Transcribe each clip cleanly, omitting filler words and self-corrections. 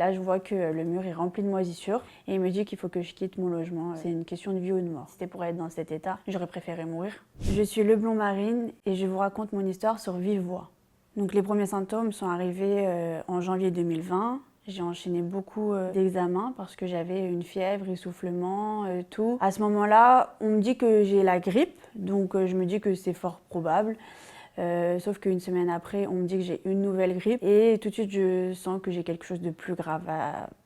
Là, je vois que le mur est rempli de moisissures et il me dit qu'il faut que je quitte mon logement. C'est une question de vie ou de mort. Si c'était pour être dans cet état, j'aurais préféré mourir. Je suis Leblond Marine et je vous raconte mon histoire sur vive voix. Donc les premiers symptômes sont arrivés en janvier 2020. J'ai enchaîné beaucoup d'examens parce que j'avais une fièvre, essoufflement, tout. À ce moment-là, on me dit que j'ai la grippe, donc je me dis que c'est fort probable. Sauf qu'une semaine après, on me dit que j'ai une nouvelle grippe et tout de suite, je sens que j'ai quelque chose de plus grave.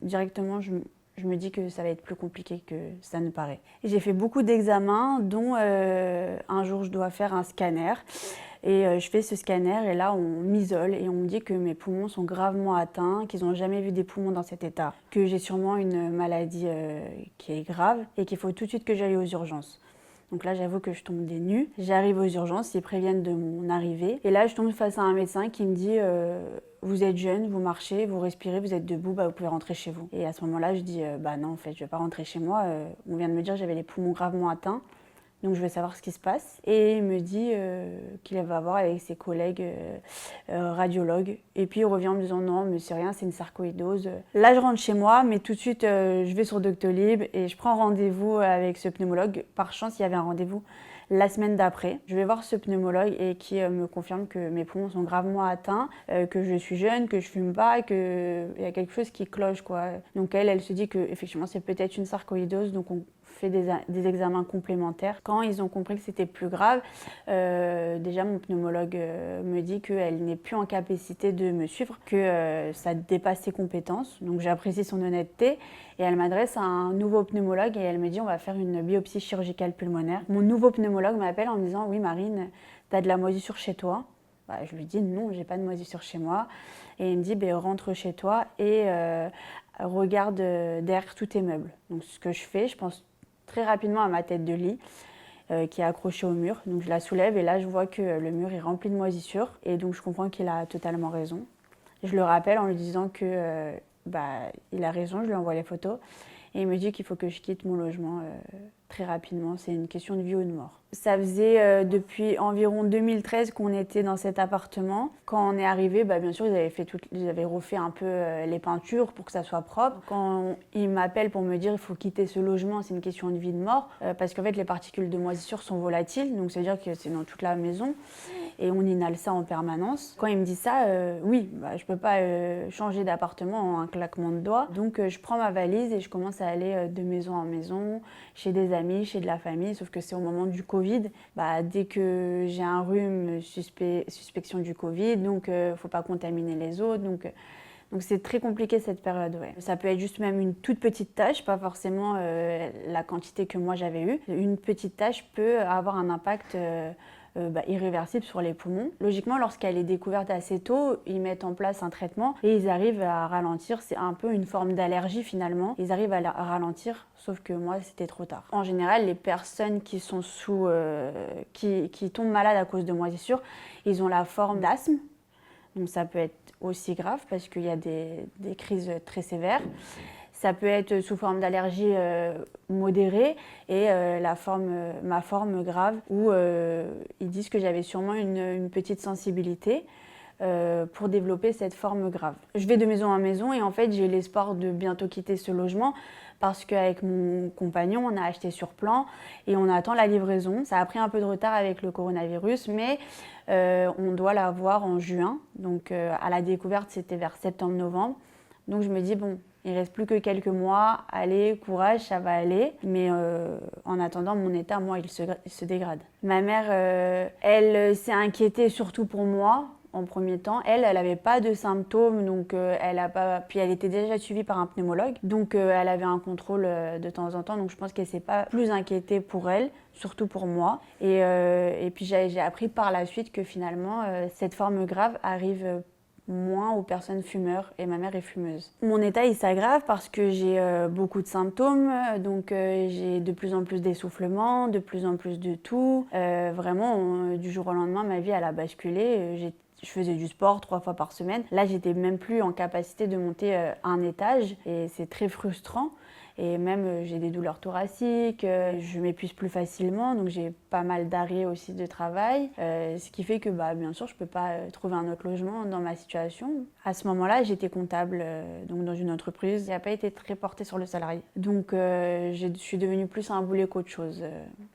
Directement, je me dis que ça va être plus compliqué que ça ne paraît. J'ai fait beaucoup d'examens, dont un jour, je dois faire un scanner. Et je fais ce scanner et là, on m'isole et on me dit que mes poumons sont gravement atteints, qu'ils n'ont jamais vu des poumons dans cet état, que j'ai sûrement une maladie qui est grave et qu'il faut tout de suite que j'aille aux urgences. Donc là, j'avoue que je tombe des nues. J'arrive aux urgences, ils préviennent de mon arrivée. Et là, je tombe face à un médecin qui me dit vous êtes jeune, vous marchez, vous respirez, vous êtes debout, vous pouvez rentrer chez vous. Et à ce moment-là, je dis non, en fait, je ne vais pas rentrer chez moi. On vient de me dire que j'avais les poumons gravement atteints. Donc je vais savoir ce qui se passe. Et il me dit qu'il va voir avec ses collègues radiologues. Et puis il revient en me disant non, mais c'est rien, c'est une sarcoïdose. Là je rentre chez moi, mais tout de suite je vais sur Doctolib et je prends rendez-vous avec ce pneumologue. Par chance, il y avait un rendez-vous la semaine d'après. Je vais voir ce pneumologue et qui me confirme que mes poumons sont gravement atteints, que je suis jeune, que je fume pas, qu'il y a quelque chose qui cloche, quoi. Donc elle se dit que effectivement c'est peut-être une sarcoïdose, donc on fait des examens complémentaires. Quand ils ont compris que c'était plus grave, déjà mon pneumologue me dit qu'elle n'est plus en capacité de me suivre, que ça dépasse ses compétences. Donc j'apprécie son honnêteté et elle m'adresse à un nouveau pneumologue et elle me dit on va faire une biopsie chirurgicale pulmonaire. Mon nouveau pneumologue m'appelle en me disant oui Marine, tu as de la moisissure chez toi. Je lui dis non, j'ai pas de moisissure chez moi. Et il me dit rentre chez toi et regarde derrière tous tes meubles. Donc ce que je fais, je pense très rapidement à ma tête de lit qui est accrochée au mur. Donc je la soulève et là je vois que le mur est rempli de moisissures et donc je comprends qu'il a totalement raison. Je le rappelle en lui disant que il a raison, je lui envoie les photos et il me dit qu'il faut que je quitte mon logement très rapidement. C'est une question de vie ou de mort. Ça faisait depuis environ 2013 qu'on était dans cet appartement. Quand on est arrivé, bien sûr, ils avaient refait un peu les peintures pour que ça soit propre. Quand ils m'appellent pour me dire qu'il faut quitter ce logement, c'est une question de vie ou de mort, parce qu'en fait, les particules de moisissure sont volatiles, donc ça veut dire que c'est dans toute la maison et on inhale ça en permanence. Quand il me dit ça, oui, je peux pas changer d'appartement en un claquement de doigts. Donc je prends ma valise et je commence à aller de maison en maison, chez des amis, chez de la famille, sauf que c'est au moment du Covid. Dès que j'ai un rhume, suspicion du Covid, donc faut pas contaminer les autres. Donc c'est très compliqué cette période. Ouais. Ça peut être juste même une toute petite tache, pas forcément la quantité que moi j'avais eue. Une petite tache peut avoir un impact irréversible sur les poumons. Logiquement, lorsqu'elle est découverte assez tôt, ils mettent en place un traitement et ils arrivent à ralentir. C'est un peu une forme d'allergie finalement. Ils arrivent à ralentir, sauf que moi, c'était trop tard. En général, les personnes qui sont qui tombent malades à cause de moisissures, ils ont la forme d'asthme. Donc ça peut être aussi grave parce qu'il y a des crises très sévères. Ça peut être sous forme d'allergie modérée et ma forme grave où ils disent que j'avais sûrement une petite sensibilité pour développer cette forme grave. Je vais de maison en maison et en fait j'ai l'espoir de bientôt quitter ce logement parce qu'avec mon compagnon on a acheté sur plan et on attend la livraison. Ça a pris un peu de retard avec le coronavirus mais on doit l'avoir en juin. Donc à la découverte c'était vers septembre-novembre. Donc je me dis il ne reste plus que quelques mois, allez, courage, ça va aller. Mais en attendant, mon état, moi, il se dégrade. Ma mère, elle s'est inquiétée surtout pour moi, en premier temps. Elle n'avait pas de symptômes, donc puis elle était déjà suivie par un pneumologue. Donc elle avait un contrôle de temps en temps, donc je pense qu'elle ne s'est pas plus inquiétée pour elle, surtout pour moi. Et puis j'ai appris par la suite que finalement, cette forme grave arrive moins aux personnes fumeurs et ma mère est fumeuse. Mon état il s'aggrave parce que j'ai beaucoup de symptômes, donc j'ai de plus en plus d'essoufflement, de plus en plus de toux. Vraiment, du jour au lendemain, ma vie elle a basculé. Je faisais du sport 3 fois par semaine. Là, j'étais même plus en capacité de monter un étage et c'est très frustrant. Et même j'ai des douleurs thoraciques, je m'épuise plus facilement, donc j'ai pas mal d'arrêts aussi de travail. Ce qui fait que bien sûr je peux pas trouver un autre logement dans ma situation. À ce moment-là, j'étais comptable donc dans une entreprise qui n'a pas été très portée sur le salarié. Donc je suis devenue plus un boulet qu'autre chose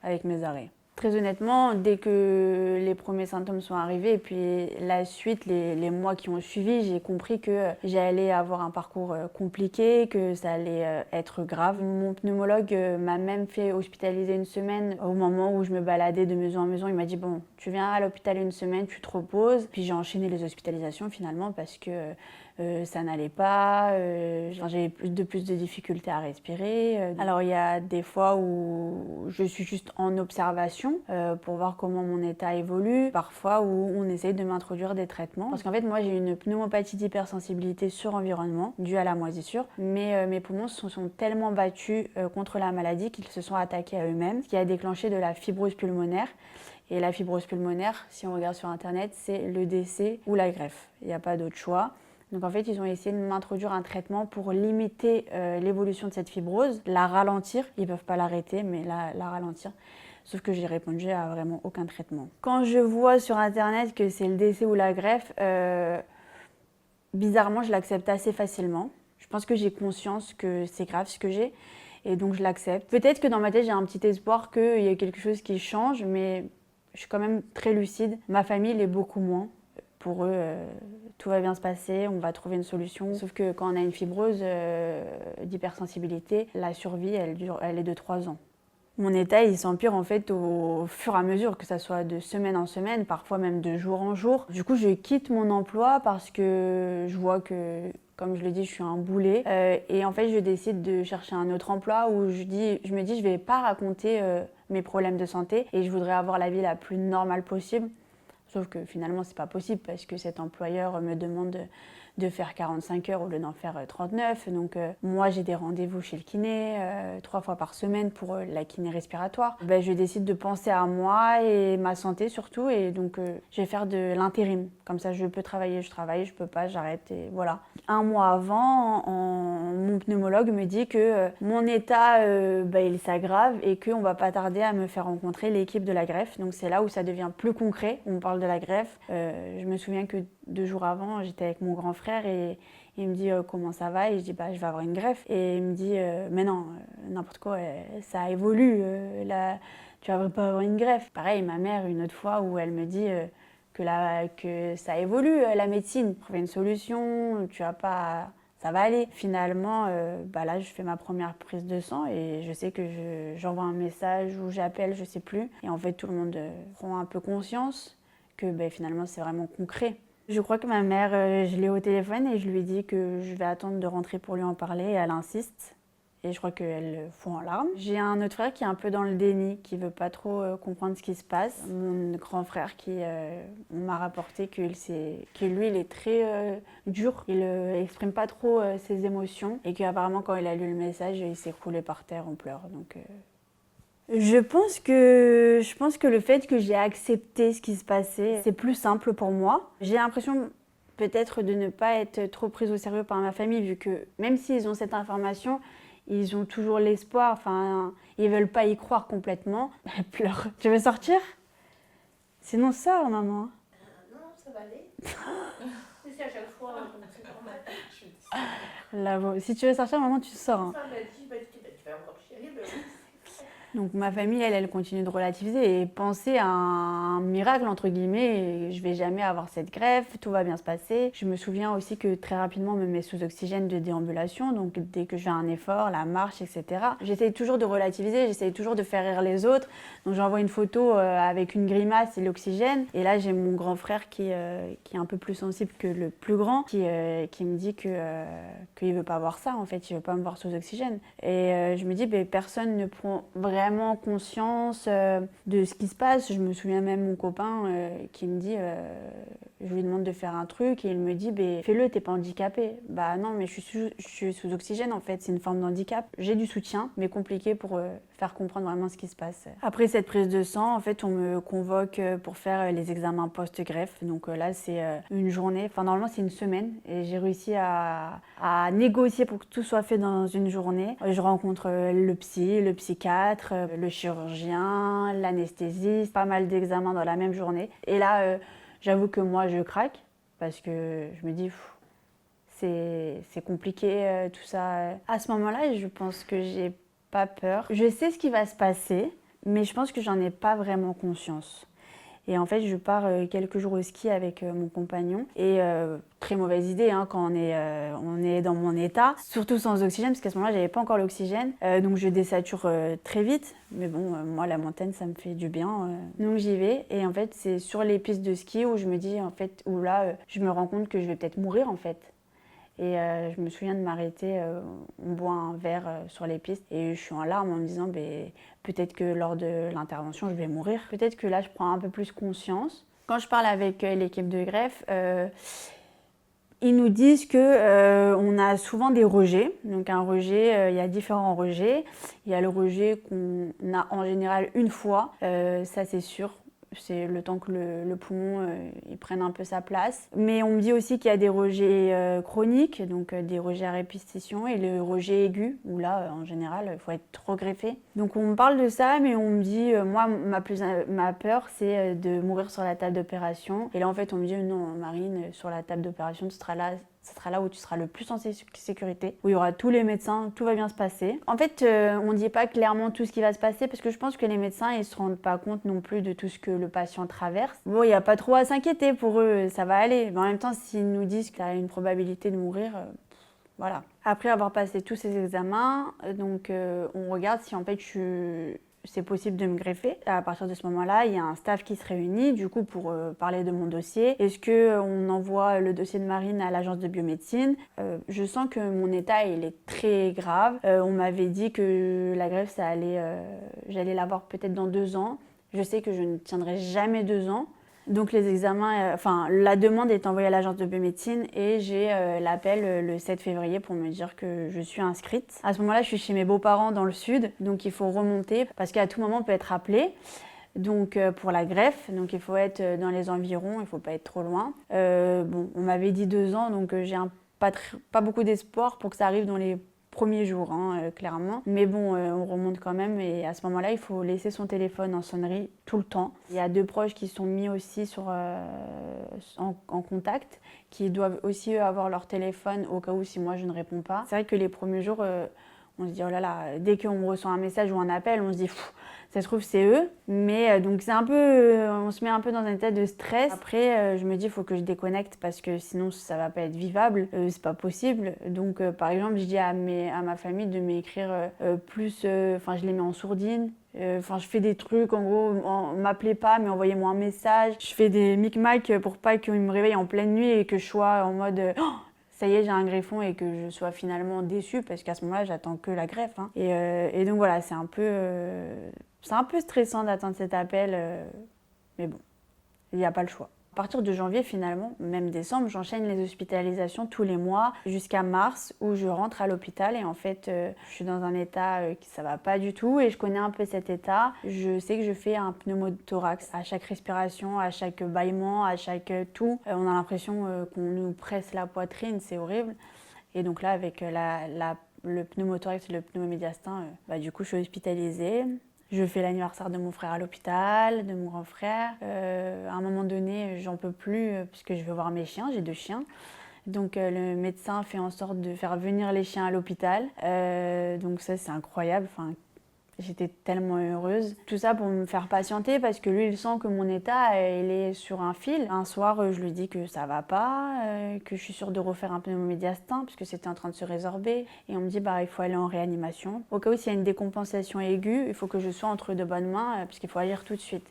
avec mes arrêts. Très honnêtement, dès que les premiers symptômes sont arrivés et puis la suite, les mois qui ont suivi, j'ai compris que j'allais avoir un parcours compliqué, que ça allait être grave. Mon pneumologue m'a même fait hospitaliser une semaine au moment où je me baladais de maison en maison. Il m'a dit bon, tu viens à l'hôpital une semaine, tu te reposes. Puis j'ai enchaîné les hospitalisations finalement parce que ça n'allait pas, j'avais plus de difficultés à respirer. Alors il y a des fois où je suis juste en observation pour voir comment mon état évolue, parfois où on essaye de m'introduire des traitements. Parce qu'en fait moi j'ai une pneumopathie d'hypersensibilité sur environnement due à la moisissure, mais mes poumons se sont tellement battus contre la maladie qu'ils se sont attaqués à eux-mêmes, ce qui a déclenché de la fibrose pulmonaire. Et la fibrose pulmonaire, si on regarde sur internet, c'est le décès ou la greffe. Il n'y a pas d'autre choix. Donc en fait, ils ont essayé de m'introduire un traitement pour limiter l'évolution de cette fibrose, la ralentir. Ils ne peuvent pas l'arrêter, mais la ralentir. Sauf que j'ai répondu à vraiment aucun traitement. Quand je vois sur internet que c'est le décès ou la greffe, bizarrement, je l'accepte assez facilement. Je pense que j'ai conscience que c'est grave ce que j'ai, et donc je l'accepte. Peut-être que dans ma tête, j'ai un petit espoir qu'il y ait quelque chose qui change, mais je suis quand même très lucide. Ma famille l'est beaucoup moins. Pour eux, tout va bien se passer, on va trouver une solution. Sauf que quand on a une fibrose d'hypersensibilité, la survie, elle est de 3 ans. Mon état, il s'empire en fait au fur et à mesure, que ça soit de semaine en semaine, parfois même de jour en jour. Du coup, je quitte mon emploi parce que je vois que, comme je le dis, je suis un boulet. Et en fait, je décide de chercher un autre emploi où je me dis, je vais pas raconter mes problèmes de santé et je voudrais avoir la vie la plus normale possible. Sauf que finalement, c'est pas possible parce que cet employeur me demande de faire 45 heures au lieu d'en faire 39. Donc moi, j'ai des rendez-vous chez le kiné 3 fois par semaine pour la kiné respiratoire. Je décide de penser à moi et ma santé surtout. Et donc, je vais faire de l'intérim. Comme ça, je peux travailler, je travaille, je peux pas, j'arrête et voilà. Un mois avant, mon pneumologue me dit que mon état, il s'aggrave et qu'on va pas tarder à me faire rencontrer l'équipe de la greffe. Donc c'est là où ça devient plus concret. On parle de la greffe. Je me souviens que 2 jours avant, j'étais avec mon grand frère et il me dit comment ça va et je dis je vais avoir une greffe et il me dit mais non, n'importe quoi, ça évolue, là, tu vas pas avoir une greffe. Pareil, ma mère une autre fois où elle me dit que ça évolue la médecine, trouver une solution, tu vas pas, ça va aller. Finalement, là je fais ma première prise de sang et je sais que j'envoie un message ou j'appelle, je sais plus. Et en fait tout le monde prend un peu conscience que finalement c'est vraiment concret. Je crois que ma mère, je l'ai au téléphone et je lui ai dit que je vais attendre de rentrer pour lui en parler et elle insiste. Et je crois qu'elle fond en larmes. J'ai un autre frère qui est un peu dans le déni, qui veut pas trop comprendre ce qui se passe. Mon grand frère on m'a rapporté que lui, il est très dur. Il exprime pas trop ses émotions et qu'apparemment quand il a lu le message, il s'est roulé par terre en pleurs. Donc, Je pense que le fait que j'ai accepté ce qui se passait, c'est plus simple pour moi. J'ai l'impression peut-être de ne pas être trop prise au sérieux par ma famille, vu que même s'ils ont cette information, ils ont toujours l'espoir, ils veulent pas y croire complètement. Elle pleure. Tu veux sortir? Sinon sors, maman. Non, ça va aller. C'est à chaque fois, c'est normal. Là, si tu veux sortir, maman, tu sors. Hein. Ça m'a dit, tu vas encore chialer, oui. Donc ma famille, elle continue de relativiser et penser à un miracle, entre guillemets, et je vais jamais avoir cette greffe, tout va bien se passer. Je me souviens aussi que très rapidement, on me met sous oxygène de déambulation, donc dès que je fais un effort, la marche, etc. J'essaye toujours de relativiser, j'essaye toujours de faire rire les autres. Donc j'envoie une photo avec une grimace et l'oxygène. Et là, j'ai mon grand frère qui est un peu plus sensible que le plus grand, qui me dit qu'il veut pas voir ça, en fait, il veut pas me voir sous oxygène. Et je me dis, personne ne prend vraiment conscience de ce qui se passe. Je me souviens même mon copain qui me dit Je lui demande de faire un truc et il me dit fais-le, t'es pas handicapé. Bah non, mais je suis sous oxygène en fait, c'est une forme d'handicap. J'ai du soutien, mais compliqué pour faire comprendre vraiment ce qui se passe. Après cette prise de sang, en fait, on me convoque pour faire les examens post-greffe. Donc là, c'est une journée, enfin normalement c'est une semaine et j'ai réussi à négocier pour que tout soit fait dans une journée. Je rencontre le psy, le psychiatre, le chirurgien, l'anesthésiste, pas mal d'examens dans la même journée. Et là, j'avoue que moi, je craque parce que je me dis, c'est compliqué tout ça. À ce moment-là, je pense que j'ai pas peur. Je sais ce qui va se passer, mais je pense que j'en ai pas vraiment conscience. Et en fait, je pars quelques jours au ski avec mon compagnon. Et très mauvaise idée hein, quand on est dans mon état, surtout sans oxygène, parce qu'à ce moment-là, j'avais pas encore l'oxygène. Donc je désature très vite. Mais bon, moi, la montagne, ça me fait du bien. Donc j'y vais. Et en fait, c'est sur les pistes de ski où je me dis, en fait, où là, je me rends compte que je vais peut-être mourir, en fait. Et je me souviens de m'arrêter, on boit un verre sur les pistes et je suis en larmes en me disant peut-être que lors de l'intervention je vais mourir. Peut-être que là je prends un peu plus conscience. Quand je parle avec l'équipe de greffe, ils nous disent que on a souvent des rejets. Donc un rejet, il y a différents rejets. Il y a le rejet qu'on a en général une fois, ça c'est sûr. C'est le temps que le poumon il prenne un peu sa place. Mais on me dit aussi qu'il y a des rejets chroniques, donc des rejets à répétition, et le rejet aigu, où là, en général, il faut être regreffé. Donc on me parle de ça, mais on me dit, moi, ma peur, c'est de mourir sur la table d'opération. Et là, en fait, on me dit, non, Marine, sur la table d'opération, tu seras là. Ce sera là où tu seras le plus en sécurité, où il y aura tous les médecins, tout va bien se passer. En fait, on ne dit pas clairement tout ce qui va se passer parce que je pense que les médecins, ils ne se rendent pas compte non plus de tout ce que le patient traverse. Bon, il n'y a pas trop à s'inquiéter pour eux, ça va aller. Mais en même temps, s'ils nous disent qu'il y a une probabilité de mourir, voilà. Après avoir passé tous ces examens, donc on regarde si en fait c'est possible de me greffer. À partir de ce moment-là, il y a un staff qui se réunit du coup pour parler de mon dossier. Est-ce qu'on envoie le dossier de Marine à l'agence de biomédecine? Je sens que mon état il est très grave. On m'avait dit que la greffe j'allais l'avoir peut-être dans 2 ans. Je sais que je ne tiendrai jamais 2 ans. Donc les examens, la demande est envoyée à l'agence de biomédecine et j'ai l'appel le 7 février pour me dire que je suis inscrite. À ce moment-là, je suis chez mes beaux-parents dans le sud, donc il faut remonter parce qu'à tout moment on peut être appelé. Donc pour la greffe, donc il faut être dans les environs, il ne faut pas être trop loin. On m'avait dit 2 ans, donc j'ai pas beaucoup d'espoir pour que ça arrive dans les premiers jours, clairement. Mais bon, on remonte quand même et à ce moment-là, il faut laisser son téléphone en sonnerie tout le temps. Il y a 2 proches qui sont mis aussi en contact, qui doivent aussi avoir leur téléphone au cas où si moi je ne réponds pas. C'est vrai que les premiers jours, on se dit oh là là, dès qu'on reçoit un message ou un appel, on se dit ça se trouve c'est eux. Mais donc c'est un peu, on se met un peu dans un état de stress. Après, je me dis il faut que je déconnecte parce que sinon ça va pas être vivable, c'est pas possible. Donc par exemple, je dis à ma famille de m'écrire plus, je les mets en sourdine. Je fais des trucs, en gros, m'appelez pas, mais envoyez-moi un message. Je fais des micmacs pour pas qu'ils me réveillent en pleine nuit et que je sois en mode ça y est, j'ai un greffon et que je sois finalement déçue parce qu'à ce moment-là, j'attends que la greffe. Et donc voilà, c'est un peu stressant d'attendre cet appel, mais bon, il n'y a pas le choix. À partir de janvier, finalement, même décembre, j'enchaîne les hospitalisations tous les mois jusqu'à mars où je rentre à l'hôpital et en fait, je suis dans un état qui ça va pas du tout et je connais un peu cet état. Je sais que je fais un pneumothorax à chaque respiration, à chaque bâillement, à chaque tout. On a l'impression qu'on nous presse la poitrine, c'est horrible. Et donc là, avec le pneumothorax et le pneumomédiastin, du coup, je suis hospitalisée. Je fais l'anniversaire de mon frère à l'hôpital, de mon grand frère. À un moment donné, j'en peux plus puisque je veux voir mes chiens, j'ai 2 chiens. Donc le médecin fait en sorte de faire venir les chiens à l'hôpital. Donc ça, c'est incroyable. J'étais tellement heureuse. Tout ça pour me faire patienter parce que lui, il sent que mon état, il est sur un fil. Un soir, je lui dis que ça va pas, que je suis sûre de refaire un pneumomédiastin puisque c'était en train de se résorber. Et on me dit, il faut aller en réanimation. Au cas où s'il y a une décompensation aiguë, il faut que je sois entre de bonnes mains puisqu'il faut agir tout de suite.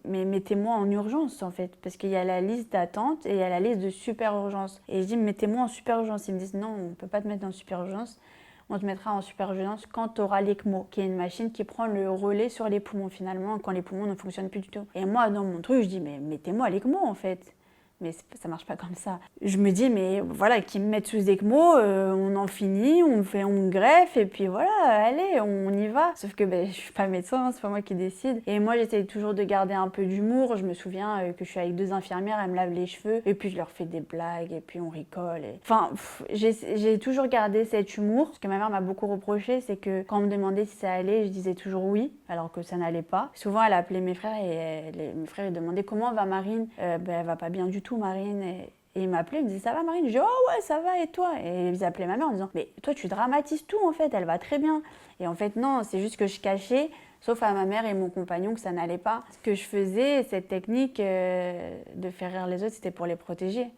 Mais mettez-moi en urgence en fait, parce qu'il y a la liste d'attente et il y a la liste de super urgence. Et je dis, mettez-moi en super urgence. Ils me disent, non, on ne peut pas te mettre en super urgence. On te mettra en super urgence quand tu auras l'ECMO, qui est une machine qui prend le relais sur les poumons finalement, quand les poumons ne fonctionnent plus du tout. Et moi, dans mon truc, je dis, mais mettez-moi l'ECMO en fait. Mais ça marche pas comme ça. Je me dis, mais voilà, qu'ils me mettent sous ECMO, on en finit, on me greffe, et puis voilà, allez, on y va. Sauf que je suis pas médecin, c'est pas moi qui décide. Et moi, j'essaie toujours de garder un peu d'humour. Je me souviens que je suis avec 2 infirmières, elles me lavent les cheveux, et puis je leur fais des blagues, et puis on rigole. Enfin, j'ai toujours gardé cet humour. Ce que ma mère m'a beaucoup reproché, c'est que quand on me demandait si ça allait, je disais toujours oui, alors que ça n'allait pas. Souvent, elle appelait mes frères, et mes frères ils demandaient comment va Marine. Elle va pas bien du tout, Marine. Et ils m'appelaient, ils me disaient ça va Marine? Je dis oh ouais ça va et toi? Et ils appelaient ma mère en disant mais toi tu dramatises tout en fait, elle va très bien. Et en fait non, c'est juste que je cachais, sauf à ma mère et mon compagnon que ça n'allait pas. Ce que je faisais, cette technique de faire rire les autres, c'était pour les protéger.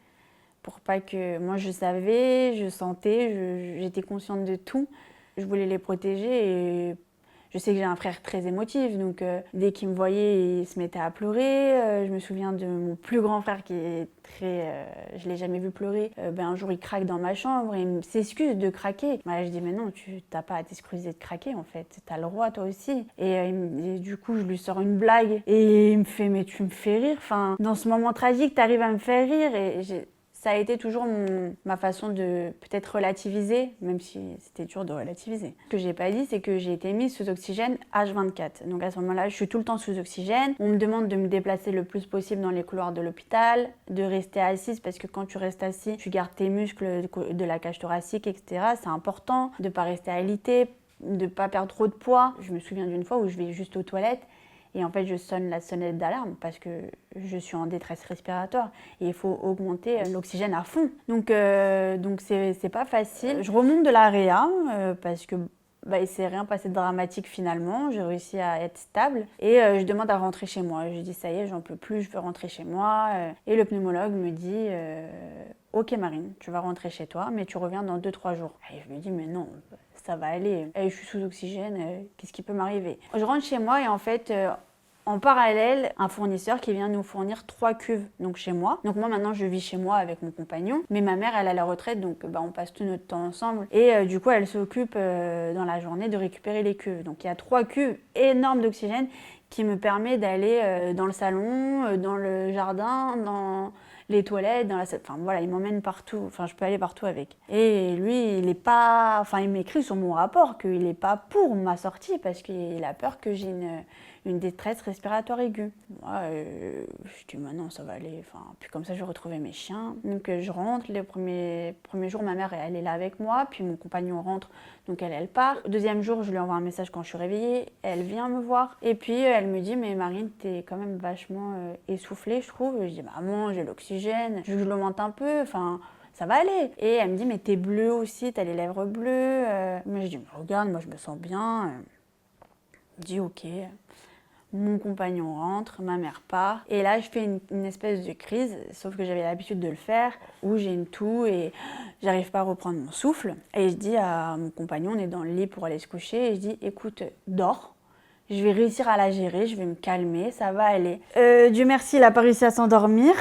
Pour pas que moi je savais, je sentais, j'étais consciente de tout. Je voulais les protéger et je sais que j'ai un frère très émotif, donc dès qu'il me voyait, il se mettait à pleurer. Je me souviens de mon plus grand frère qui est très... je ne l'ai jamais vu pleurer. Un jour, il craque dans ma chambre et il s'excuse de craquer. Je dis, mais non, tu n'as pas à t'excuser de craquer, en fait. Tu as le droit, toi aussi. Et du coup, je lui sors une blague et il me fait, mais tu me fais rire. Enfin, dans ce moment tragique, tu arrives à me faire rire. Et ça a été toujours ma façon de peut-être relativiser, même si c'était dur de relativiser. Ce que j'ai pas dit, c'est que j'ai été mise sous oxygène H24. Donc à ce moment-là, je suis tout le temps sous oxygène. On me demande de me déplacer le plus possible dans les couloirs de l'hôpital, de rester assise parce que quand tu restes assis, tu gardes tes muscles de la cage thoracique, etc. C'est important de pas rester alité, de pas perdre trop de poids. Je me souviens d'une fois où je vais juste aux toilettes. Et en fait, je sonne la sonnette d'alarme parce que je suis en détresse respiratoire et il faut augmenter l'oxygène à fond. Donc c'est pas facile. Je remonte de la réa parce que il s'est rien passé de dramatique finalement. J'ai réussi à être stable et je demande à rentrer chez moi. Je dis ça y est, j'en peux plus, je veux rentrer chez moi. Et le pneumologue me dit ok Marine, tu vas rentrer chez toi, mais tu reviens dans 2-3 jours. Et je me dis mais non. Ça va aller, je suis sous oxygène, qu'est-ce qui peut m'arriver? Je rentre chez moi et en fait, en parallèle, un fournisseur qui vient nous fournir 3 cuves donc chez moi. Donc moi maintenant je vis chez moi avec mon compagnon, mais ma mère elle a la retraite donc on passe tout notre temps ensemble et du coup elle s'occupe dans la journée de récupérer les cuves. Donc il y a 3 cuves énormes d'oxygène qui me permet d'aller dans le salon, dans le jardin, dans les toilettes, dans la salle. Enfin voilà, il m'emmène partout. Enfin, je peux aller partout avec. Et lui, il est pas... Enfin, il m'écrit sur mon rapport qu'il n'est pas pour ma sortie parce qu'il a peur que j'ai une détresse respiratoire aiguë. Moi, je dis, bah non, ça va aller. Enfin, puis comme ça, je vais retrouver mes chiens. Donc, je rentre. Les premiers jours, ma mère, elle est là avec moi. Puis mon compagnon rentre. Donc, elle part. Le deuxième jour, je lui envoie un message quand je suis réveillée. Elle vient me voir. Et puis, elle me dit, mais Marine, t'es quand même vachement essoufflée, je trouve. Je dis, bah non, j'ai l'oxygène. Je l'augmente un peu. Enfin... ça va aller. Et elle me dit, mais t'es bleue aussi, t'as les lèvres bleues. Mais je dis, mais regarde, moi je me sens bien. Je dis, ok. Mon compagnon rentre, ma mère part. Et là, je fais une espèce de crise, sauf que j'avais l'habitude de le faire, où j'ai une toux et j'arrive pas à reprendre mon souffle. Et je dis à mon compagnon, on est dans le lit pour aller se coucher, et je dis, écoute, dors. Je vais réussir à la gérer, je vais me calmer, ça va aller. Dieu merci, il a pas réussi à s'endormir.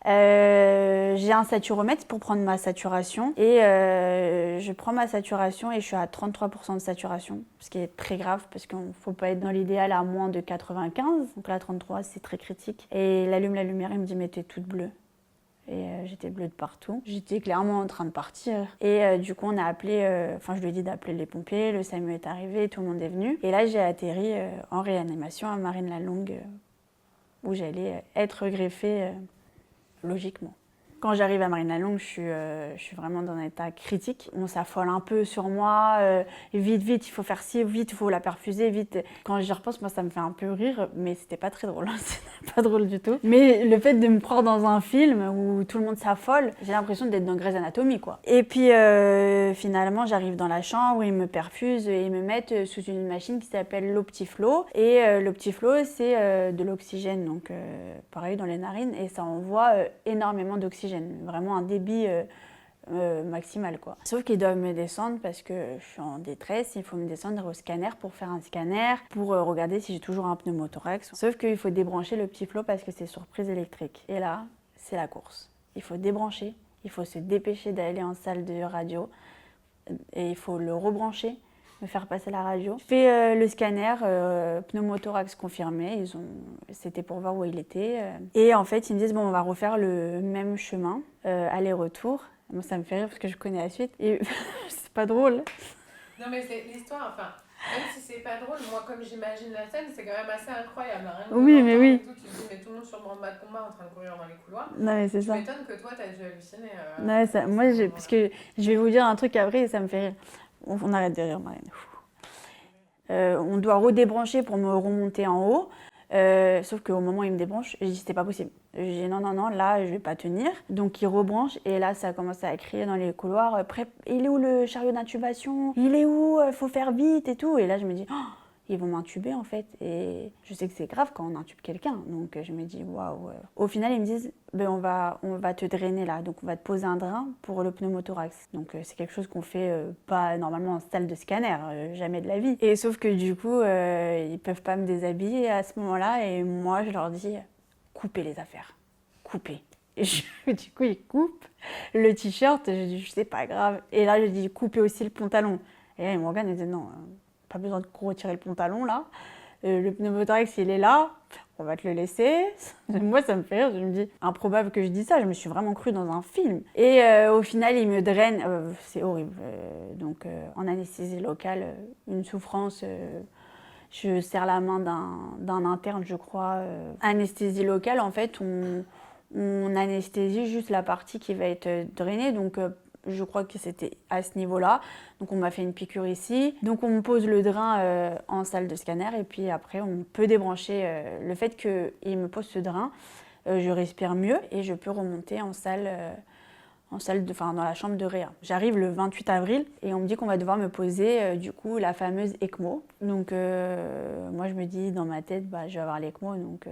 J'ai un saturomètre pour prendre ma saturation et je prends ma saturation et je suis à 33% de saturation, ce qui est très grave parce qu'il ne faut pas être dans l'idéal à moins de 95, donc là 33 c'est très critique. Et il allume la lumière, il me dit mais t'es toute bleue. Et j'étais bleue de partout. J'étais clairement en train de partir. Et du coup, on a appelé, je lui ai dit d'appeler les pompiers, le SAMU est arrivé, tout le monde est venu. Et là, j'ai atterri en réanimation à Marine-la-Longue, où j'allais être greffée logiquement. Quand j'arrive à Marine-la-Longue, je suis vraiment dans un état critique. On s'affole un peu sur moi. Vite, il faut faire ci, vite, il faut la perfuser, vite. Quand j'y repense, moi, ça me fait un peu rire, mais c'était pas très drôle. C'était pas drôle du tout. Mais le fait de me croire dans un film où tout le monde s'affole, j'ai l'impression d'être dans Grey's Anatomy, quoi. Et puis, finalement, j'arrive dans la chambre, ils me perfusent et ils me mettent sous une machine qui s'appelle l'Optiflow. Et l'Optiflow, c'est de l'oxygène, donc pareil dans les narines, et ça envoie énormément d'oxygène. Vraiment un débit maximal, quoi. Sauf qu'ils doivent me descendre parce que je suis en détresse, il faut me descendre au scanner pour faire un scanner, pour regarder si j'ai toujours un pneumothorax. Sauf qu'il faut débrancher le petit flot parce que c'est sur prise électrique. Et là, c'est la course. Il faut débrancher, il faut se dépêcher d'aller en salle de radio et il faut le rebrancher. me faire passer la radio. Je fais le scanner, pneumothorax confirmé. C'était pour voir où il était. Et en fait, ils me disent, bon, on va refaire le même chemin, aller-retour. Moi, ça me fait rire parce que je connais la suite. Et c'est pas drôle. Non, mais c'est l'histoire, enfin, même si c'est pas drôle, moi, comme j'imagine la scène, c'est quand même assez incroyable. Hein. Rien que Oui, mais oui. et tout, tu te dis, mais tout le monde sur le banc de combat en train de courir dans les couloirs. Non, mais c'est ça. Tu m'étonnes que toi, t'as dû halluciner. Non, ça, moi, parce que je vais vous dire un truc après et ça me fait rire. On arrête de rire, Marianne. On doit redébrancher pour me remonter en haut. Sauf qu'au moment où il me débranche, j'ai dit c'était pas possible. J'ai dit non, là je vais pas tenir. Donc il rebranche et là ça a commencé à crier dans les couloirs. Il est où le chariot d'intubation? Il est où? Faut faire vite et tout. Et là je me dis oh, ils vont m'intuber en fait. Et je sais que c'est grave quand on intube quelqu'un. Donc je me dis waouh. Au final ils me disent ben, on va te drainer là. Donc on va te poser un drain pour le pneumothorax. Donc c'est quelque chose qu'on fait pas normalement en salle de scanner, jamais de la vie. Et sauf que du coup ils peuvent pas me déshabiller à ce moment-là. Et moi je leur dis coupez les affaires. Coupez. Et du coup ils coupent le t-shirt. Je dis c'est pas grave. Et là je dis coupez aussi le pantalon. Et là Morgane elle dit non. Pas besoin de retirer le pantalon là. Le pneumothorax il est là, on va te le laisser. Moi ça me fait rire, je me dis improbable que je dise ça, je me suis vraiment crue dans un film. Et au final il me draine, c'est horrible. Donc en anesthésie locale, une souffrance, je serre la main d'un interne je crois. Anesthésie locale en fait on anesthésie juste la partie qui va être drainée. Donc je crois que c'était à ce niveau-là. Donc on m'a fait une piqûre ici. Donc on me pose le drain en salle de scanner et puis après on peut débrancher. Le fait qu'il me pose ce drain, je respire mieux et je peux remonter en salle, dans la chambre de réa. J'arrive le 28 avril et on me dit qu'on va devoir me poser du coup la fameuse ECMO. Donc moi je me dis dans ma tête, je vais avoir l'ECMO donc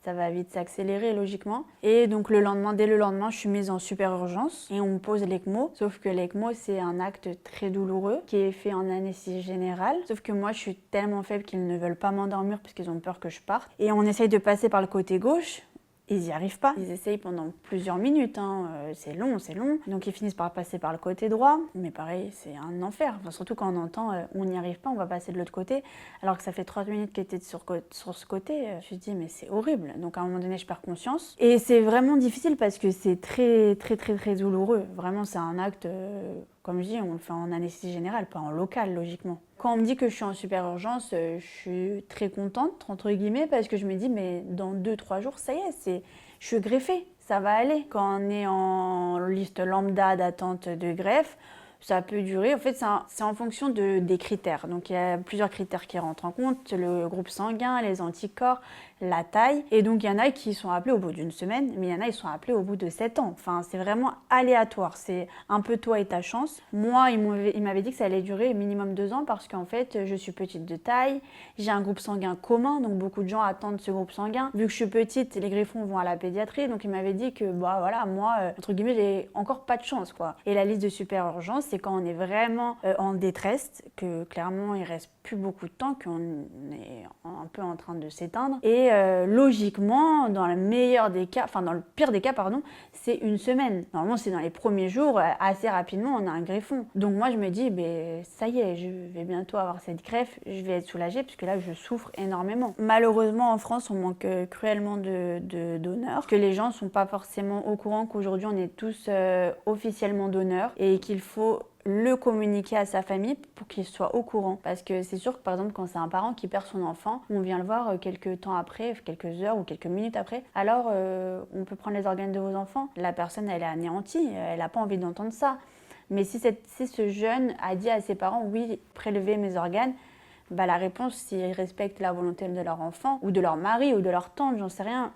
ça va vite s'accélérer logiquement. Et donc dès le lendemain, je suis mise en super urgence et on me pose l'ECMO. Sauf que l'ECMO, c'est un acte très douloureux qui est fait en anesthésie générale. Sauf que moi, je suis tellement faible qu'ils ne veulent pas m'endormir parce qu'ils ont peur que je parte. Et on essaye de passer par le côté gauche. Ils n'y arrivent pas. Ils essayent pendant plusieurs minutes, hein. C'est long. Donc ils finissent par passer par le côté droit. Mais pareil, c'est un enfer. Enfin, surtout quand on entend on n'y arrive pas, on va passer de l'autre côté. Alors que ça fait 30 minutes qu'elle était sur ce côté. Je me dis mais c'est horrible. Donc à un moment donné, je perds conscience. Et c'est vraiment difficile parce que c'est très douloureux. Vraiment, c'est un acte, comme je dis, on le fait en anesthésie générale, pas en local, logiquement. Quand on me dit que je suis en super urgence, je suis très contente, entre guillemets, parce que je me dis, mais dans 2-3 jours, ça y est, je suis greffée, ça va aller. Quand on est en liste lambda d'attente de greffe, ça peut durer, en fait c'est en fonction des critères. Donc il y a plusieurs critères qui rentrent en compte, le groupe sanguin, les anticorps, la taille. Et donc il y en a qui sont appelés au bout d'une semaine, mais il y en a qui sont appelés au bout de 7 ans. Enfin c'est vraiment aléatoire, c'est un peu toi et ta chance. Moi il m'avait dit que ça allait durer minimum 2 ans parce qu'en fait je suis petite de taille, j'ai un groupe sanguin commun, donc beaucoup de gens attendent ce groupe sanguin. Vu que je suis petite, les greffons vont à la pédiatrie, donc il m'avait dit que voilà, moi entre guillemets j'ai encore pas de chance quoi. Et la liste de super urgence, c'est quand on est vraiment en détresse, que clairement il reste plus beaucoup de temps, qu'on est un peu en train de s'éteindre. Et logiquement, dans le meilleur des cas, enfin dans le pire des cas, pardon, c'est une semaine. Normalement, c'est dans les premiers jours, assez rapidement, on a un greffon. Donc moi, je me dis, ça y est, je vais bientôt avoir cette greffe, je vais être soulagée, puisque là, je souffre énormément. Malheureusement, en France, on manque cruellement de donneurs, que les gens sont pas forcément au courant qu'aujourd'hui, on est tous officiellement donneurs et qu'il faut le communiquer à sa famille pour qu'il soit au courant. Parce que c'est sûr que par exemple quand c'est un parent qui perd son enfant, on vient le voir quelques temps après, quelques heures ou quelques minutes après, alors on peut prendre les organes de vos enfants. La personne elle est anéantie, elle n'a pas envie d'entendre ça. Mais si ce jeune a dit à ses parents oui, prélevez mes organes, la réponse s'ils respectent la volonté de leur enfant ou de leur mari ou de leur tante, j'en sais rien,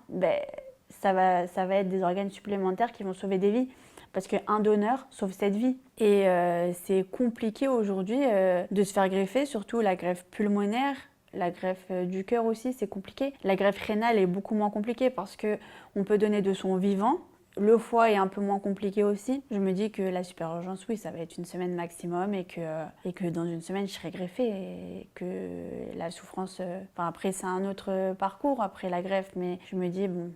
ça va être des organes supplémentaires qui vont sauver des vies. Parce qu'un donneur sauve cette vie. Et c'est compliqué aujourd'hui de se faire greffer, surtout la greffe pulmonaire, la greffe du cœur aussi, c'est compliqué. La greffe rénale est beaucoup moins compliquée parce qu'on peut donner de son vivant. Le foie est un peu moins compliqué aussi. Je me dis que la super urgence, oui, ça va être une semaine maximum et que dans une semaine, je serai greffée et que la souffrance... après, c'est un autre parcours après la greffe, mais je me dis, bon...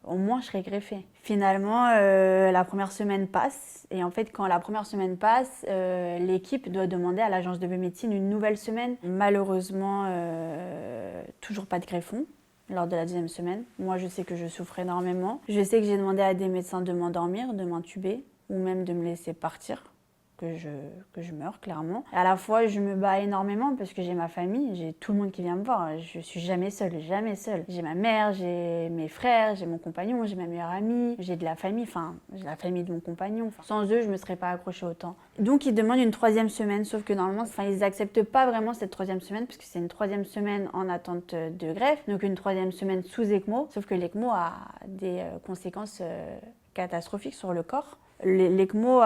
au moins je serai greffée. Finalement, la première semaine passe et en fait quand la première semaine passe, l'équipe doit demander à l'agence de biomédecine une nouvelle semaine. Malheureusement, toujours pas de greffon lors de la deuxième semaine. Moi je sais que je souffre énormément. Je sais que j'ai demandé à des médecins de m'endormir, de m'intuber ou même de me laisser partir. Que je meurs clairement. À la fois je me bats énormément parce que j'ai ma famille, j'ai tout le monde qui vient me voir, je suis jamais seule, jamais seule. J'ai ma mère, j'ai mes frères, j'ai mon compagnon, j'ai ma meilleure amie, j'ai de la famille, enfin j'ai la famille de mon compagnon. Sans eux je me serais pas accrochée autant. Donc ils demandent une troisième semaine, sauf que normalement ils acceptent pas vraiment cette troisième semaine parce que c'est une troisième semaine en attente de greffe, donc une troisième semaine sous ECMO, sauf que l'ECMO a des conséquences catastrophiques sur le corps. L'ECMO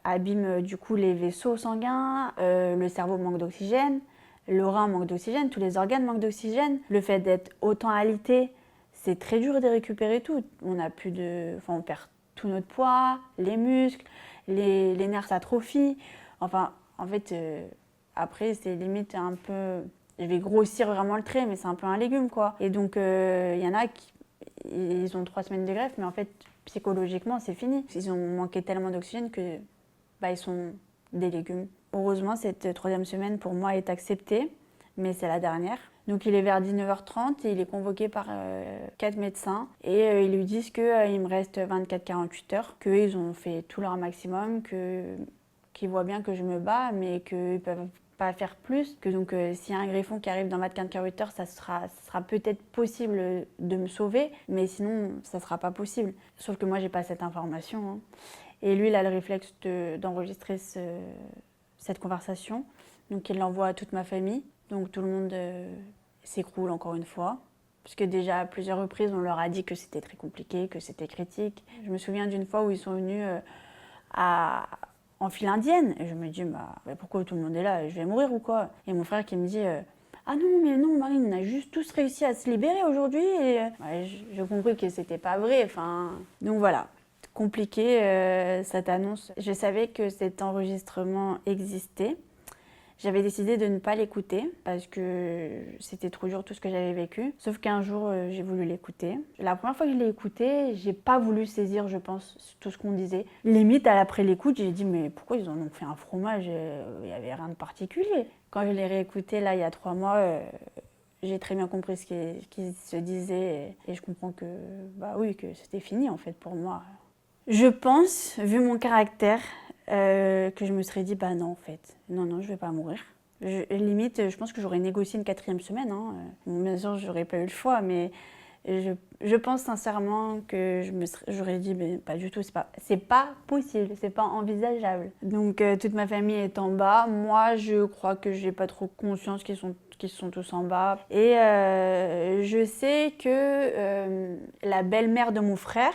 abîme du coup les vaisseaux sanguins, le cerveau manque d'oxygène, le rein manque d'oxygène, tous les organes manquent d'oxygène. Le fait d'être autant alité, c'est très dur de récupérer tout. On perd tout notre poids, les muscles, les nerfs s'atrophient. Enfin, en fait, après c'est limite un peu, je vais grossir vraiment le trait, mais c'est un peu un légume quoi. Et donc il y en a qui ils ont 3 semaines de greffe, mais en fait psychologiquement, c'est fini. Ils ont manqué tellement d'oxygène que ils sont des légumes. Heureusement, cette troisième semaine, pour moi, est acceptée, mais c'est la dernière. Donc, il est vers 19h30 et il est convoqué par 4 médecins. Et ils lui disent qu'il me reste 24-48 heures, qu'ils ont fait tout leur maximum, qu'ils voient bien que je me bats, mais qu'ils peuvent pas faire plus, que donc s'il y a un greffon qui arrive dans 24-48 heures, ça sera peut-être possible de me sauver, mais sinon ça sera pas possible. Sauf que moi j'ai pas cette information. Hein. Et lui il a le réflexe d'enregistrer cette conversation, donc il l'envoie à toute ma famille, donc tout le monde s'écroule encore une fois. Parce que déjà à plusieurs reprises on leur a dit que c'était très compliqué, que c'était critique. Je me souviens d'une fois où ils sont venus en file indienne. Et je me dis, pourquoi tout le monde est là? Je vais mourir ou quoi? Et mon frère qui me dit, ah non, mais non, Marine, on a juste tous réussi à se libérer aujourd'hui. Et j'ai compris que c'était pas vrai. Enfin, donc voilà, compliqué cette annonce. Je savais que cet enregistrement existait. J'avais décidé de ne pas l'écouter parce que c'était trop dur tout ce que j'avais vécu. Sauf qu'un jour, j'ai voulu l'écouter. La première fois que je l'ai écouté, j'ai pas voulu saisir, je pense, tout ce qu'on disait. Limite, après l'écoute, j'ai dit, mais pourquoi ils en ont fait un fromage? Il n'y avait rien de particulier. Quand je l'ai réécouté, là, il y a 3 mois, j'ai très bien compris ce qui se disait. Et je comprends que, oui, que c'était fini, en fait, pour moi. Je pense, vu mon caractère, que je me serais dit, non, en fait, non, je vais pas mourir. Limite, je pense que j'aurais négocié une 4e semaine. Hein. Bon, bien sûr, j'aurais pas eu le choix, mais je pense sincèrement que j'aurais dit, mais pas du tout, c'est pas possible, c'est pas envisageable. Donc, toute ma famille est en bas. Moi, je crois que j'ai pas trop conscience qu'ils sont tous en bas. Et je sais que la belle-mère de mon frère,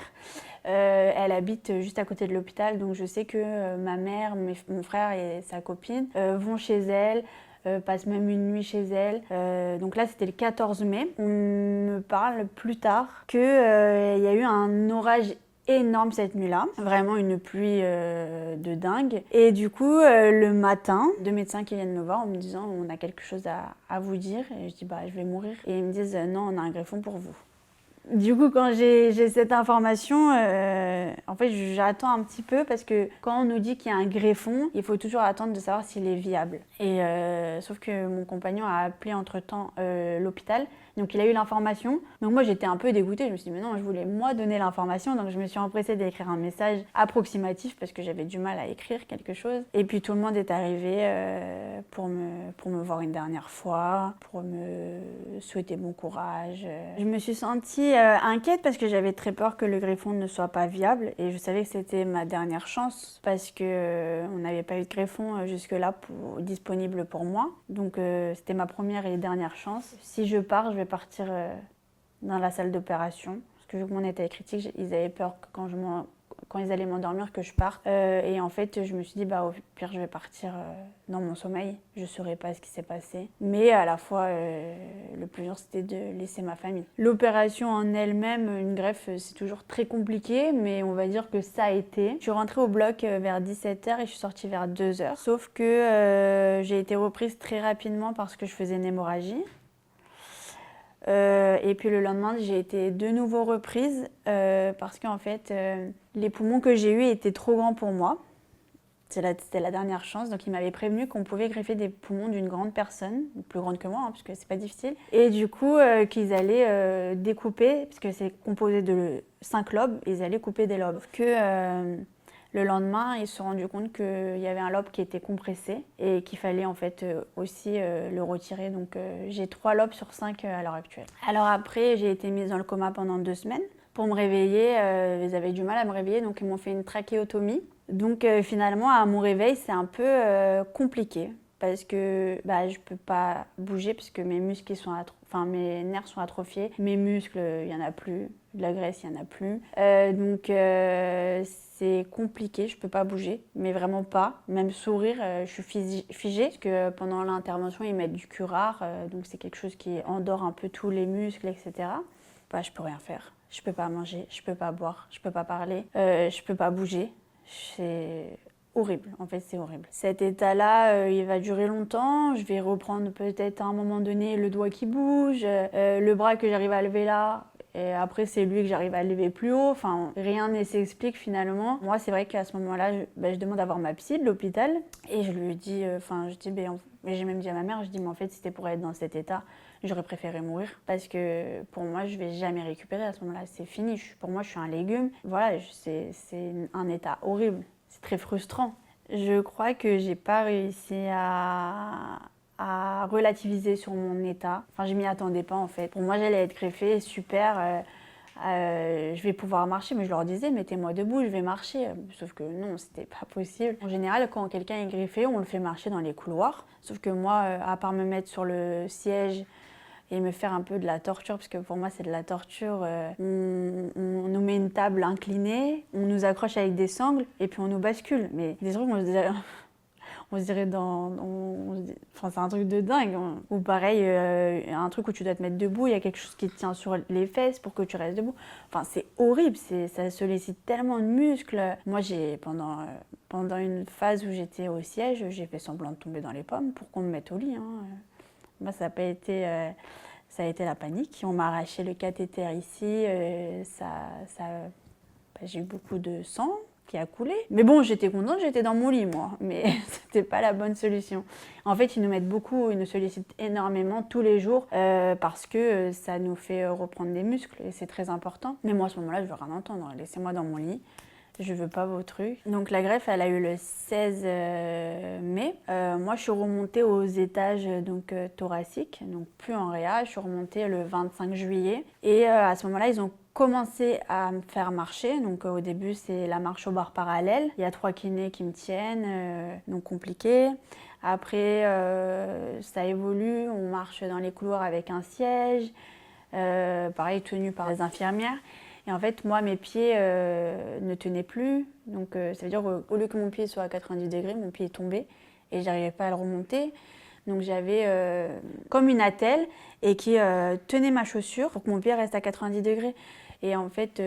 elle habite juste à côté de l'hôpital, donc je sais que ma mère, mon frère et sa copine vont chez elle, passent même une nuit chez elle. Donc là, c'était le 14 mai. On me parle plus tard qu'il y a eu un orage énorme cette nuit-là, vraiment une pluie de dingue. Et du coup, le matin, 2 médecins qui viennent me voir en me disant on a quelque chose à vous dire. Et je dis je vais mourir. Et ils me disent non, on a un greffon pour vous. Du coup, quand j'ai cette information, en fait, j'attends un petit peu parce que quand on nous dit qu'il y a un greffon, il faut toujours attendre de savoir s'il est viable. Et sauf que mon compagnon a appelé entre-temps l'hôpital, donc il a eu l'information. Donc moi, j'étais un peu dégoûtée. Je me suis dit, mais non, je voulais moi donner l'information. Donc je me suis empressée d'écrire un message approximatif parce que j'avais du mal à écrire quelque chose. Et puis tout le monde est arrivé pour me voir une dernière fois, pour me souhaiter bon courage. Je me suis sentie inquiète parce que j'avais très peur que le greffon ne soit pas viable et je savais que c'était ma dernière chance parce que on n'avait pas eu de greffon jusque-là disponible pour moi. Donc c'était ma première et dernière chance. Si je pars, je vais partir dans la salle d'opération parce que vu que mon état est critique, ils avaient peur que quand ils allaient m'endormir que je parte. Et en fait, je me suis dit, au pire, je vais partir dans mon sommeil. Je ne saurais pas ce qui s'est passé. Mais à la fois, le plus dur, c'était de laisser ma famille. L'opération en elle-même, une greffe, c'est toujours très compliqué, mais on va dire que ça a été. Je suis rentrée au bloc vers 17h et je suis sortie vers 2h. Sauf que j'ai été reprise très rapidement parce que je faisais une hémorragie. Et puis le lendemain, j'ai été de nouveau reprise parce qu'en fait, les poumons que j'ai eus étaient trop grands pour moi. C'était la dernière chance, donc il m'avait prévenu qu'on pouvait greffer des poumons d'une grande personne, plus grande que moi, parce que c'est pas difficile. Et du coup, qu'ils allaient découper, parce que c'est composé de 5 lobes, ils allaient couper des lobes. Le lendemain, ils se sont rendus compte qu'il y avait un lobe qui était compressé et qu'il fallait en fait aussi le retirer. Donc j'ai 3 lobes sur 5 à l'heure actuelle. Alors après, j'ai été mise dans le coma pendant 2 semaines. Pour me réveiller, ils avaient du mal à me réveiller, donc ils m'ont fait une trachéotomie. Donc finalement, à mon réveil, c'est un peu compliqué parce que je peux pas bouger parce que mes muscles mes nerfs sont atrophiés, mes muscles, il y en a plus, de la graisse, il y en a plus. Donc c'est compliqué, je peux pas bouger, mais vraiment pas. Même sourire, je suis figée parce que pendant l'intervention, ils mettent du curare, donc c'est quelque chose qui endort un peu tous les muscles, etc. Je peux rien faire. Je peux pas manger, je peux pas boire, je peux pas parler, je peux pas bouger. C'est horrible, en fait c'est horrible. Cet état-là, il va durer longtemps, je vais reprendre peut-être à un moment donné le doigt qui bouge, le bras que j'arrive à lever là, et après c'est lui que j'arrive à lever plus haut, enfin rien ne s'explique finalement. Moi c'est vrai qu'à ce moment-là, je demande à voir ma psy de l'hôpital, et je lui dis, j'ai même dit à ma mère, je dis mais en fait si c'était pour être dans cet état, j'aurais préféré mourir parce que pour moi, je vais jamais récupérer à ce moment-là. C'est fini. Pour moi, je suis un légume. Voilà, c'est un état horrible. C'est très frustrant. Je crois que j'ai pas réussi à relativiser sur mon état. Enfin, je m'y attendais pas en fait. Pour moi, j'allais être greffée, super. Je vais pouvoir marcher, mais je leur disais, mettez-moi debout, je vais marcher. Sauf que non, c'était pas possible. En général, quand quelqu'un est greffé, on le fait marcher dans les couloirs. Sauf que moi, à part me mettre sur le siège et me faire un peu de la torture, parce que pour moi c'est de la torture. On nous met une table inclinée, on nous accroche avec des sangles et puis on nous bascule. Mais des trucs, on se dirait enfin, c'est un truc de dingue. Ou pareil, un truc où tu dois te mettre debout, il y a quelque chose qui te tient sur les fesses pour que tu restes debout. Enfin, c'est horrible, ça sollicite tellement de muscles. Moi, pendant une phase où j'étais au siège, j'ai fait semblant de tomber dans les pommes pour qu'on me mette au lit. Moi, ça a été la panique. On m'a arraché le cathéter ici. J'ai eu beaucoup de sang qui a coulé. Mais bon, j'étais contente, j'étais dans mon lit, moi. Mais c'était pas la bonne solution. En fait, ils nous sollicitent énormément tous les jours parce que ça nous fait reprendre des muscles et c'est très important. Mais moi, à ce moment-là, je veux rien entendre. Laissez-moi dans mon lit. Je veux pas vos trucs. Donc la greffe, elle a eu le 16 mai. Moi, je suis remontée aux étages thoraciques, donc plus en réa. Je suis remontée le 25 juillet. Et à ce moment-là, ils ont commencé à me faire marcher. Donc au début, c'est la marche aux barres parallèles. Il y a 3 kinés qui me tiennent, donc compliqué. Après, ça évolue. On marche dans les couloirs avec un siège. Pareil, tenu par les infirmières. Et en fait, moi, mes pieds ne tenaient plus. Donc, ça veut dire qu'au lieu que mon pied soit à 90 degrés, mon pied est tombé et j'arrivais pas à le remonter. Donc, j'avais comme une attelle et qui tenait ma chaussure pour que mon pied reste à 90 degrés. Et en fait,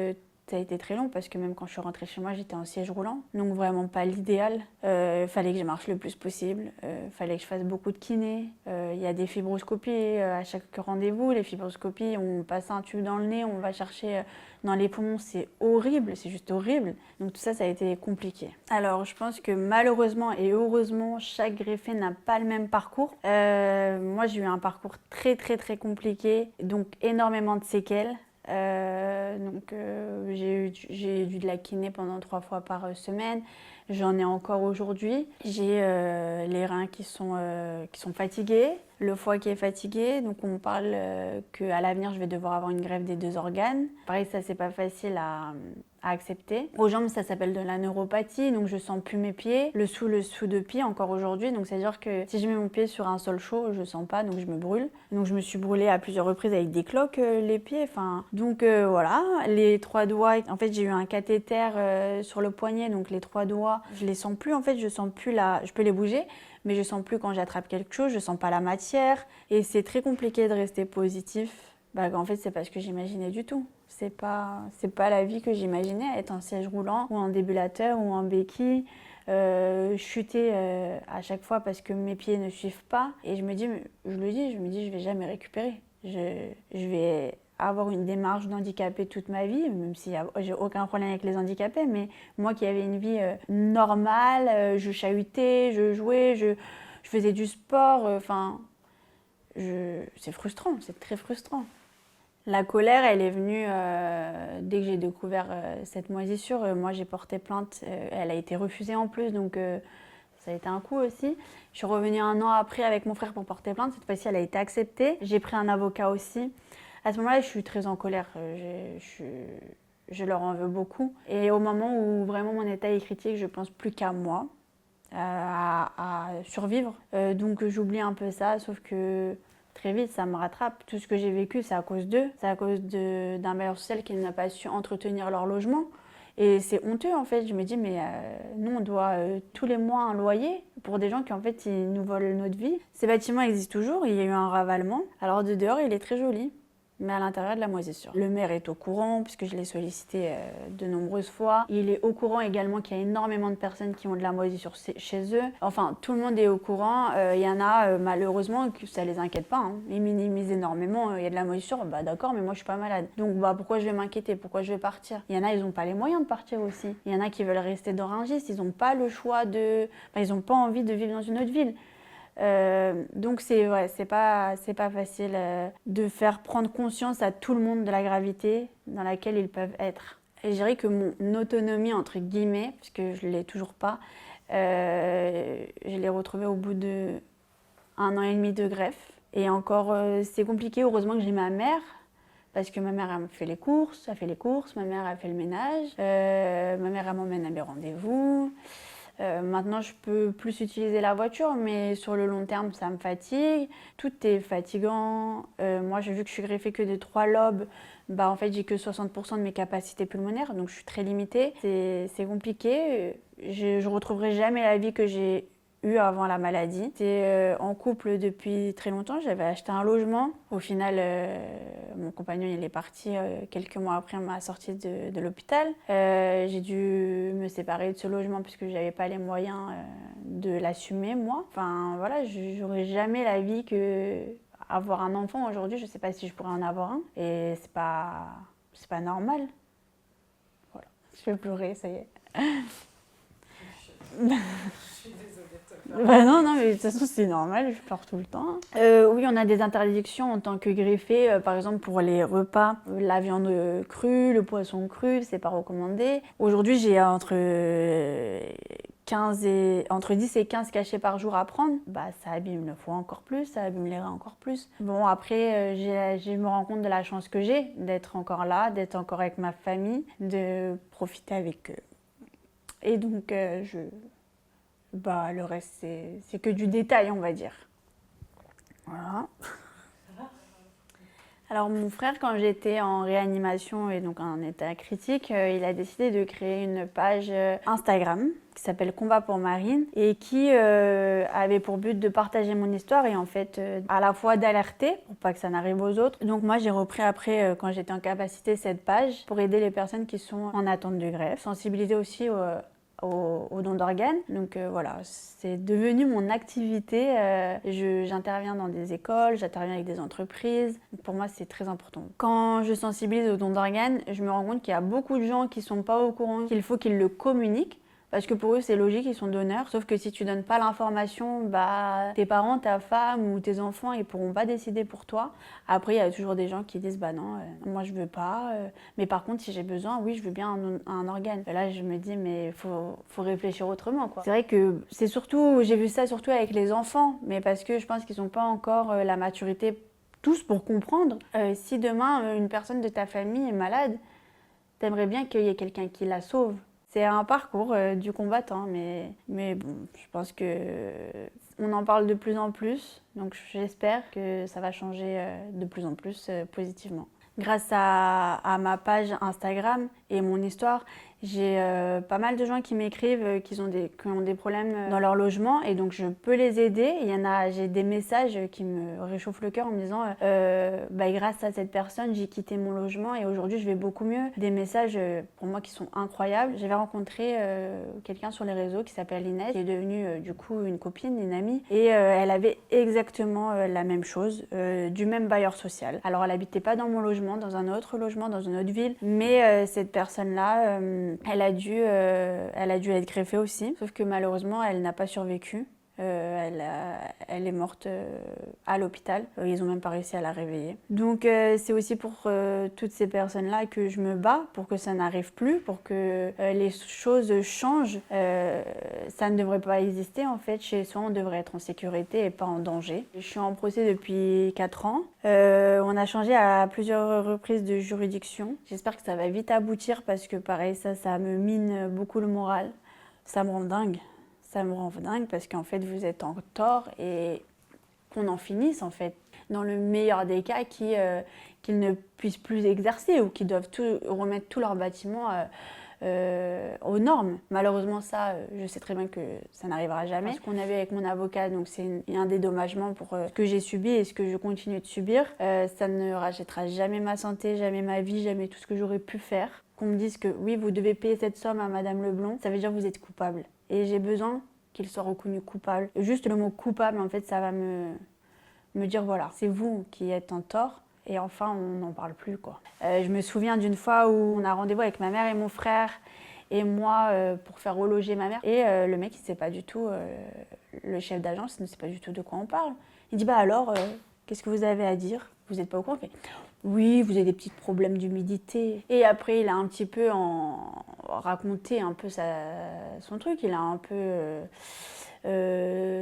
ça a été très long parce que même quand je suis rentrée chez moi, j'étais en siège roulant. Donc, vraiment pas l'idéal. Fallait que je marche le plus possible. Fallait que je fasse beaucoup de kiné. Il y a des fibroscopies à chaque rendez-vous. Les fibroscopies, on passe un tube dans le nez, on va chercher dans les poumons. C'est horrible, c'est juste horrible. Donc, tout ça, ça a été compliqué. Alors, je pense que malheureusement et heureusement, chaque greffé n'a pas le même parcours. Moi, j'ai eu un parcours très, très, très compliqué. Donc, énormément de séquelles. J'ai eu de la kiné pendant 3 fois par semaine. J'en ai encore aujourd'hui. J'ai les reins qui sont fatigués, le foie qui est fatigué. Donc on me parle qu'à l'avenir, je vais devoir avoir une greffe des 2 organes. Pareil, ça, c'est pas facile à accepter. Aux jambes, ça s'appelle de la neuropathie, donc je sens plus mes pieds. Le sous de pied encore aujourd'hui, donc c'est-à-dire que si je mets mon pied sur un sol chaud, je sens pas, donc je me brûle. Donc je me suis brûlée à plusieurs reprises avec des cloques les pieds. Donc voilà, les 3 doigts. En fait, j'ai eu un cathéter sur le poignet, donc les 3 doigts, je les sens plus. En fait, je sens plus je peux les bouger, mais je sens plus quand j'attrape quelque chose. Je sens pas la matière, et c'est très compliqué de rester positif. En fait, c'est pas ce que j'imaginais du tout. C'est pas la vie que j'imaginais, être en siège roulant ou en déambulateur ou en béquille, chuter à chaque fois parce que mes pieds ne suivent pas. Et je me dis, je vais jamais récupérer. je vais avoir une démarche d'handicapé toute ma vie, même si j'ai aucun problème avec les handicapés, mais moi qui avais une vie normale, je chahutais, je jouais, je faisais du sport, c'est frustrant, c'est très frustrant. La colère, elle est venue dès que j'ai découvert cette moisissure. Moi, j'ai porté plainte, elle a été refusée en plus, donc ça a été un coup aussi. Je suis revenue 1 an après avec mon frère pour porter plainte. Cette fois-ci, elle a été acceptée. J'ai pris un avocat aussi. À ce moment-là, je suis très en colère. Je leur en veux beaucoup. Et au moment où vraiment mon état est critique, je pense plus qu'à moi, à survivre. Donc j'oublie un peu ça, sauf que très vite, ça me rattrape. Tout ce que j'ai vécu, c'est à cause d'eux. C'est à cause d'un bailleur social qui n'a pas su entretenir leur logement. Et c'est honteux en fait. Je me dis, mais nous, on doit tous les mois un loyer pour des gens qui en fait, ils nous volent notre vie. Ces bâtiments existent toujours. Il y a eu un ravalement. Alors de dehors, il est très joli, mais à l'intérieur de la moisissure. Le maire est au courant, puisque je l'ai sollicité de nombreuses fois. Il est au courant également qu'il y a énormément de personnes qui ont de la moisissure chez eux. Enfin, tout le monde est au courant. Il y en a, malheureusement, que ça les inquiète pas. Ils minimisent énormément. Il y a de la moisissure, bah d'accord, mais moi je suis pas malade. Donc pourquoi je vais m'inquiéter? Pourquoi je vais partir? Il y en a, ils n'ont pas les moyens de partir aussi. Il y en a qui veulent rester dans Rungis. Ils n'ont pas le choix ils n'ont pas envie de vivre dans une autre ville. Donc c'est pas facile de faire prendre conscience à tout le monde de la gravité dans laquelle ils peuvent être. Et je dirais que mon autonomie, entre guillemets, puisque je ne l'ai toujours pas, je l'ai retrouvée au bout de 1 an et demi de greffe. Et encore, c'est compliqué. Heureusement que j'ai ma mère, parce que ma mère elle fait les courses, ma mère elle fait le ménage, ma mère elle m'emmène à mes rendez-vous. Maintenant, je peux plus utiliser la voiture, mais sur le long terme, ça me fatigue. Tout est fatigant. Moi, vu que je suis greffée que de 3 lobes, en fait, j'ai que 60% de mes capacités pulmonaires, donc je suis très limitée. C'est compliqué. Je ne retrouverai jamais la vie que j'ai eue avant la maladie. J'étais en couple depuis très longtemps. J'avais acheté un logement. Au final, mon compagnon il est parti quelques mois après ma sortie de l'hôpital. J'ai dû me séparer de ce logement puisque je n'avais pas les moyens de l'assumer, moi. Enfin, voilà, j'aurais jamais la vie que avoir un enfant aujourd'hui. Je ne sais pas si je pourrais en avoir un. Et c'est pas normal. Voilà, je vais pleurer, ça y est. Je suis désolée de te faire. Non, mais de toute façon, c'est normal, je pleure tout le temps. Oui, on a des interdictions en tant que greffé, par exemple pour les repas, la viande crue, le poisson cru, c'est pas recommandé. Aujourd'hui, j'ai entre 10 et 15 cachets par jour à prendre. Ça abîme le foie encore plus, ça abîme les reins encore plus. Bon, après, je me rends compte de la chance que j'ai d'être encore là, d'être encore avec ma famille, de profiter avec eux. Et donc, le reste, c'est que du détail, on va dire. Voilà. Alors, mon frère, quand j'étais en réanimation et donc en état critique, il a décidé de créer une page Instagram qui s'appelle Combat pour Marine et qui avait pour but de partager mon histoire et en fait, à la fois d'alerter pour pas que ça n'arrive aux autres. Donc, moi, j'ai repris après, quand j'étais en capacité, cette page pour aider les personnes qui sont en attente de greffe, sensibiliser aussi au don d'organes. Donc voilà, c'est devenu mon activité. J'interviens dans des écoles, j'interviens avec des entreprises. Donc pour moi, c'est très important. Quand je sensibilise au don d'organes, je me rends compte qu'il y a beaucoup de gens qui ne sont pas au courant, qu'il faut qu'ils le communiquent. Parce que pour eux, c'est logique, ils sont donneurs. Sauf que si tu donnes pas l'information, tes parents, ta femme ou tes enfants, ils pourront pas décider pour toi. Après, il y a toujours des gens qui disent non, moi je veux pas. Mais par contre, si j'ai besoin, oui, je veux bien un organe. Et là, je me dis, mais faut réfléchir autrement, quoi. C'est vrai que j'ai vu ça surtout avec les enfants, mais parce que je pense qu'ils n'ont pas encore la maturité tous pour comprendre. Si demain, une personne de ta famille est malade, t'aimerais bien qu'il y ait quelqu'un qui la sauve. C'est un parcours du combattant, mais bon, je pense qu'on en parle de plus en plus, donc j'espère que ça va changer de plus en plus positivement. Grâce à ma page Instagram, et mon histoire. J'ai pas mal de gens qui m'écrivent qui ont des problèmes dans leur logement et donc je peux les aider. J'ai des messages qui me réchauffent le cœur en me disant grâce à cette personne, j'ai quitté mon logement et aujourd'hui je vais beaucoup mieux. Des messages pour moi qui sont incroyables. J'avais rencontré quelqu'un sur les réseaux qui s'appelle Inès, qui est devenue du coup une copine, une amie et elle avait exactement la même chose, du même bailleur social. Alors elle habitait pas dans mon logement, dans un autre logement, dans une autre ville, mais cette personne-là elle a dû être greffée aussi, sauf que malheureusement, elle n'a pas survécu. Elle est morte à l'hôpital. Ils n'ont même pas réussi à la réveiller. Donc c'est aussi pour toutes ces personnes-là que je me bats, pour que ça n'arrive plus, pour que les choses changent. Ça ne devrait pas exister en fait. Chez soi, on devrait être en sécurité et pas en danger. Je suis en procès depuis 4 ans. On a changé à plusieurs reprises de juridiction. J'espère que ça va vite aboutir parce que pareil, ça me mine beaucoup le moral. Ça me rend dingue. Ça me rend dingue parce qu'en fait, vous êtes en tort et qu'on en finisse en fait. Dans le meilleur des cas, qu'ils ne puissent plus exercer ou qu'ils doivent remettre tous leurs bâtiments aux normes. Malheureusement, ça, je sais très bien que ça n'arrivera jamais. Ce qu'on avait avec mon avocat, donc c'est un dédommagement pour ce que j'ai subi et ce que je continue de subir. Ça ne rachètera jamais ma santé, jamais ma vie, jamais tout ce que j'aurais pu faire. Qu'on me dise que oui, vous devez payer cette somme à Madame Leblond, ça veut dire que vous êtes coupable. Et j'ai besoin qu'il soit reconnu coupable. Juste le mot coupable, en fait, ça va me dire, voilà, c'est vous qui êtes en tort. Et enfin, on n'en parle plus, quoi. Je me souviens d'une fois où on a rendez-vous avec ma mère et mon frère et moi pour faire reloger ma mère. Et le mec, il sait pas du tout, le chef d'agence, il ne sait pas du tout de quoi on parle. Il dit, bah alors, qu'est-ce que vous avez à dire? Vous n'êtes pas au courant? Oui, vous avez des petits problèmes d'humidité. Et après, il a un petit peu raconté un peu son truc. Il a un peu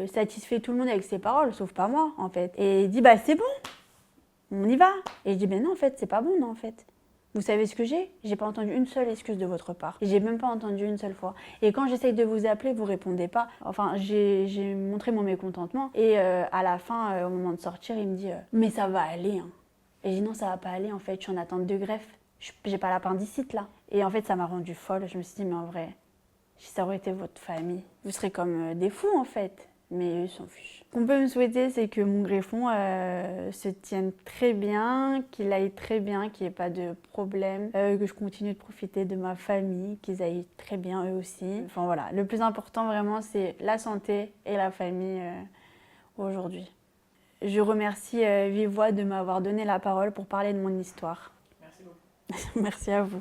satisfait tout le monde avec ses paroles, sauf pas moi, en fait. Et il dit, bah c'est bon, on y va. Et je dis, mais non, en fait, c'est pas bon, non, en fait. Vous savez ce que j'ai? J'ai pas entendu une seule excuse de votre part. Et j'ai même pas entendu une seule fois. Et quand j'essaye de vous appeler, vous répondez pas. Enfin, j'ai montré mon mécontentement. Et à la fin, au moment de sortir, il me dit, mais ça va aller, hein. Et j'ai dit non, ça va pas aller, en fait, je suis en attente de greffe. J'ai pas l'appendicite là. Et en fait, ça m'a rendue folle. Je me suis dit, mais en vrai, si ça aurait été votre famille, vous serez comme des fous en fait. Mais eux s'en fichent. Ce qu'on peut me souhaiter, c'est que mon greffon se tienne très bien, qu'il aille très bien, qu'il n'y ait pas de problème, que je continue de profiter de ma famille, qu'ils aillent très bien eux aussi. Enfin voilà, le plus important vraiment, c'est la santé et la famille aujourd'hui. Je remercie Vive Voix de m'avoir donné la parole pour parler de mon histoire. Merci beaucoup. Merci à vous.